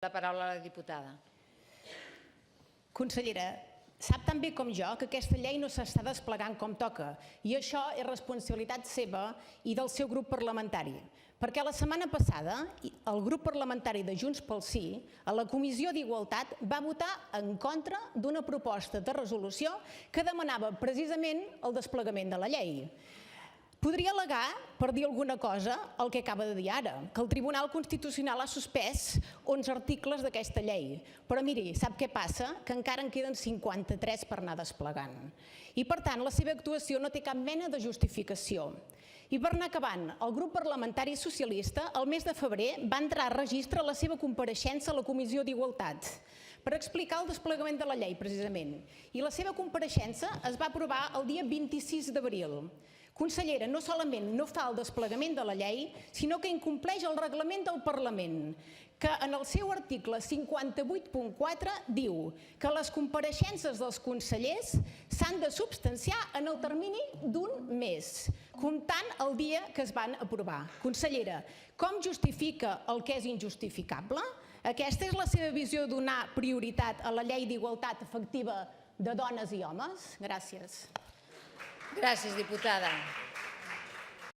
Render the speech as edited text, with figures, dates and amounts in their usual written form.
La paraula a la diputada. Consellera, sap tan bé com jo que aquesta llei no s'està desplegant com toca i això és responsabilitat seva i del seu grup parlamentari. Perquè la setmana passada el grup parlamentari de Junts pel Sí a la Comissió d'Igualtat va votar en contra d'una proposta de resolució que demanava precisament el desplegament de la llei. Podria al·legar, per dir alguna cosa, el que acaba de dir ara, que el Tribunal Constitucional ha suspès 11 articles d'aquesta llei. Però miri, sap què passa? Que encara en queden 53 per anar desplegant. I per tant, la seva actuació no té cap mena de justificació. I per anar acabant, el grup parlamentari socialista, el mes de febrer, va entrar a registre la seva compareixença a la Comissió d'Igualtat per explicar el desplegament de la llei, precisament. I la seva compareixença es va aprovar el dia 26 d'abril. Consellera, no solament no fa el desplegament de la llei, sinó que incompleix el reglament del Parlament, que en el seu article 58.4 diu que les compareixences dels consellers s'han de substanciar en el termini d'un mes, comptant el dia que es van aprovar. Consellera, com justifica el que és injustificable? Aquesta és la seva visió de donar prioritat a la llei d'igualtat efectiva de dones i homes? Gràcies. Gràcies, diputada.